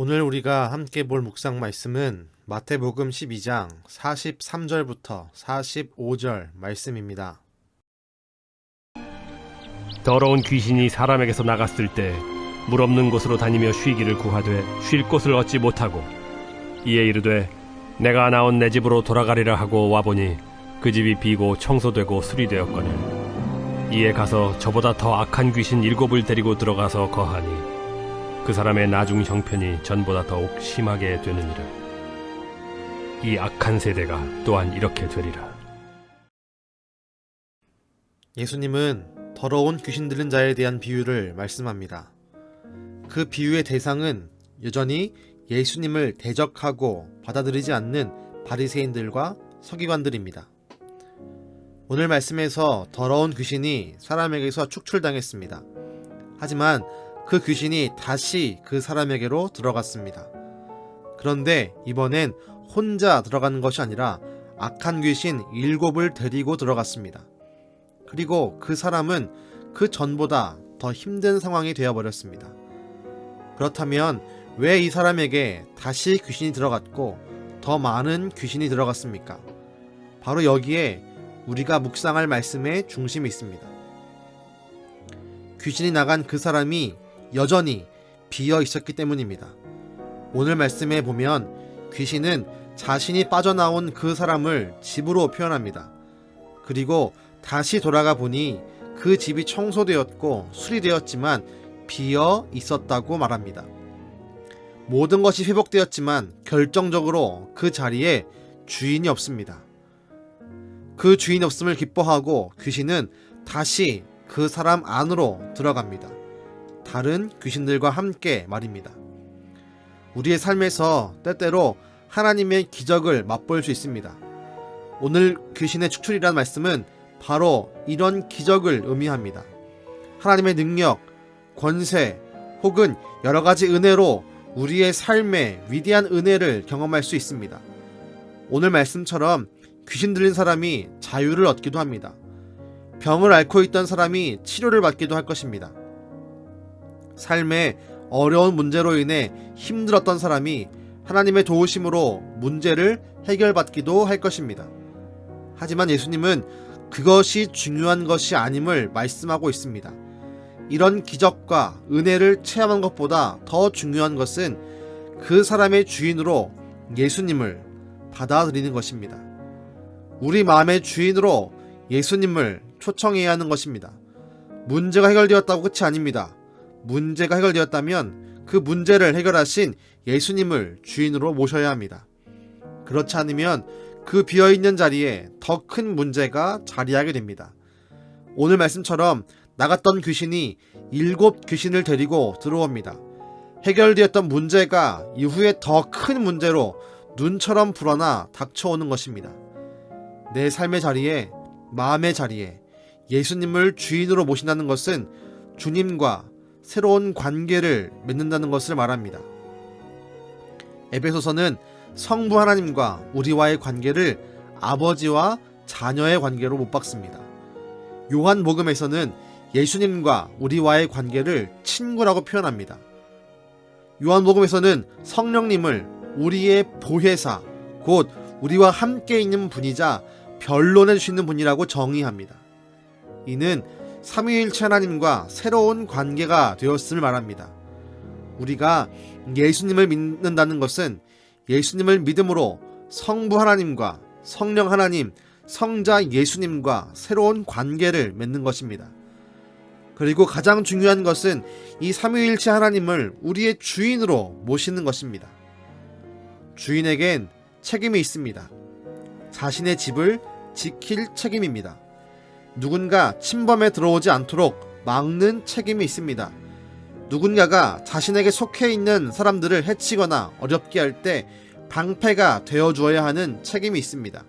오늘 우리가 함께 볼 묵상 말씀은 마태복음 12장 43절부터 45절 말씀입니다. 더러운 귀신이 사람에게서 나갔을 때 물 없는 곳으로 다니며 쉬기를 구하되 쉴 곳을 얻지 못하고 이에 이르되 내가 나온 내 집으로 돌아가리라 하고 와보니 그 집이 비고 청소되고 수리되었거늘 이에 가서 저보다 더 악한 귀신 7을 데리고 들어가서 거하니 그 사람의 나중 형편이 전보다 더욱 심하게 되느니라. 이 악한 세대가 또한 이렇게 되리라. 예수님은 더러운 귀신 들린 자에 대한 비유를 말씀합니다. 그 비유의 대상은 여전히 예수님을 대적하고 받아들이지 않는 바리새인들과 서기관들입니다. 오늘 말씀에서 더러운 귀신이 사람에게서 축출당했습니다. 하지만 그 귀신이 다시 그 사람에게로 들어갔습니다. 그런데 이번엔 혼자 들어가는 것이 아니라 악한 귀신 7을 데리고 들어갔습니다. 그리고 그 사람은 그 전보다 더 힘든 상황이 되어버렸습니다. 그렇다면 왜 이 사람에게 다시 귀신이 들어갔고 더 많은 귀신이 들어갔습니까? 바로 여기에 우리가 묵상할 말씀의 중심이 있습니다. 귀신이 나간 그 사람이 여전히 비어 있었기 때문입니다. 오늘 말씀에 보면 귀신은 자신이 빠져나온 그 사람을 집으로 표현합니다. 그리고 다시 돌아가 보니 그 집이 청소되었고 수리되었지만 비어 있었다고 말합니다. 모든 것이 회복되었지만 결정적으로 그 자리에 주인이 없습니다. 그 주인이 없음을 기뻐하고 귀신은 다시 그 사람 안으로 들어갑니다. 다른 귀신들과 함께 말입니다. 우리의 삶에서 때때로 하나님의 기적을 맛볼 수 있습니다. 오늘 귀신의 축출이라는 말씀은 바로 이런 기적을 의미합니다. 하나님의 능력, 권세 혹은 여러 가지 은혜로 우리의 삶에 위대한 은혜를 경험할 수 있습니다. 오늘 말씀처럼 귀신 들린 사람이 자유를 얻기도 합니다. 병을 앓고 있던 사람이 치료를 받기도 할 것입니다. 삶에 어려운 문제로 인해 힘들었던 사람이 하나님의 도우심으로 문제를 해결받기도 할 것입니다. 하지만 예수님은 그것이 중요한 것이 아님을 말씀하고 있습니다. 이런 기적과 은혜를 체험한 것보다 더 중요한 것은 그 사람의 주인으로 예수님을 받아들이는 것입니다. 우리 마음의 주인으로 예수님을 초청해야 하는 것입니다. 문제가 해결되었다고 끝이 아닙니다. 문제가 해결되었다면 그 문제를 해결하신 예수님을 주인으로 모셔야 합니다. 그렇지 않으면 그 비어있는 자리에 더 큰 문제가 자리하게 됩니다. 오늘 말씀처럼 나갔던 귀신이 7 귀신을 데리고 들어옵니다. 해결되었던 문제가 이후에 더 큰 문제로 눈처럼 불어나 닥쳐오는 것입니다. 내 삶의 자리에, 마음의 자리에 예수님을 주인으로 모신다는 것은 주님과 새로운 관계를 맺는다는 것을 말합니다. 에베소서는 성부 하나님과 우리와의 관계를 아버지와 자녀의 관계로 못 박습니다. 요한복음에서는 예수님과 우리와의 관계를 친구라고 표현합니다. 요한복음에서는 성령님을 우리의 보혜사, 곧 우리와 함께 있는 분이자 변론해 주시는 분이라고 정의합니다. 이는 삼위일체 하나님과 새로운 관계가 되었음을 말합니다. 우리가 예수님을 믿는다는 것은 예수님을 믿음으로 성부 하나님과 성령 하나님, 성자 예수님과 새로운 관계를 맺는 것입니다. 그리고 가장 중요한 것은 이 삼위일체 하나님을 우리의 주인으로 모시는 것입니다. 주인에겐 책임이 있습니다. 자신의 집을 지킬 책임입니다. 누군가 침범에 들어오지 않도록 막는 책임이 있습니다. 누군가가 자신에게 속해 있는 사람들을 해치거나 어렵게 할 때 방패가 되어주어야 하는 책임이 있습니다.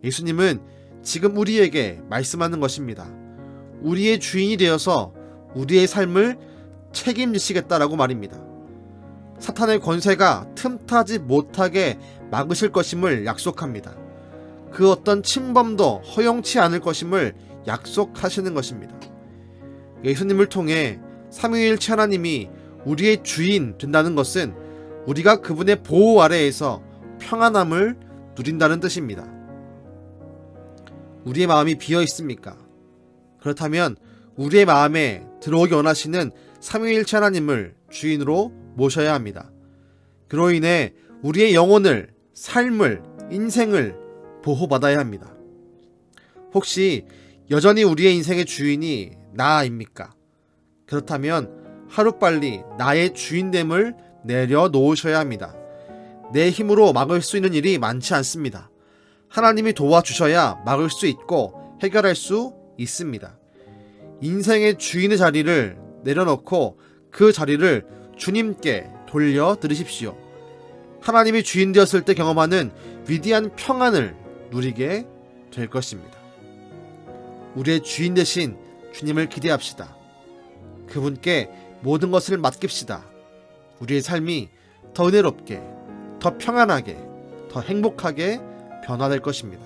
예수님은 지금 우리에게 말씀하는 것입니다. 우리의 주인이 되어서 우리의 삶을 책임지시겠다라고 말입니다. 사탄의 권세가 틈타지 못하게 막으실 것임을 약속합니다. 그 어떤 침범도 허용치 않을 것임을 약속하시는 것입니다. 예수님을 통해 삼위일체 하나님이 우리의 주인 된다는 것은 우리가 그분의 보호 아래에서 평안함을 누린다는 뜻입니다. 우리의 마음이 비어 있습니까? 그렇다면 우리의 마음에 들어오기 원하시는 삼위일체 하나님을 주인으로 모셔야 합니다. 그로 인해 우리의 영혼을, 삶을, 인생을 보호받아야 합니다. 혹시 여전히 우리의 인생의 주인이 나입니까? 그렇다면 하루빨리 나의 주인됨을 내려놓으셔야 합니다. 내 힘으로 막을 수 있는 일이 많지 않습니다. 하나님이 도와주셔야 막을 수 있고 해결할 수 있습니다. 인생의 주인의 자리를 내려놓고 그 자리를 주님께 돌려드리십시오. 하나님이 주인 되었을 때 경험하는 위대한 평안을 누리게 될 것입니다. 우리의 주인 되신 주님을 기대합시다. 그분께 모든 것을 맡깁시다. 우리의 삶이 더 은혜롭게, 더 평안하게, 더 행복하게 변화될 것입니다.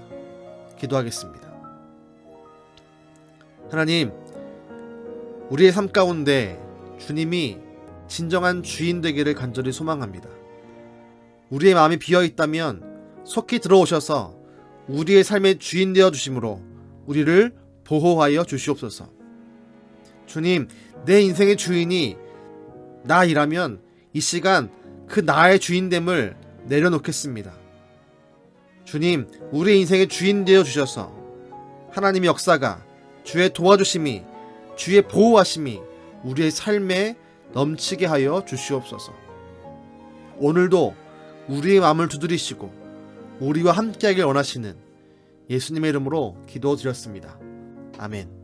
기도하겠습니다. 하나님, 우리의 삶 가운데 주님이 진정한 주인 되기를 간절히 소망합니다. 우리의 마음이 비어 있다면 속히 들어오셔서 우리의 삶의 주인 되어 주심으로 우리를 보호하여 주시옵소서. 주님, 내 인생의 주인이 나이라면 이 시간 그 나의 주인됨을 내려놓겠습니다. 주님, 우리의 인생의 주인 되어 주셔서 하나님의 역사가, 주의 도와주심이, 주의 보호하심이 우리의 삶에 넘치게 하여 주시옵소서. 오늘도 우리의 마음을 두드리시고 우리와 함께하길 원하시는 예수님의 이름으로 기도드렸습니다. 아멘.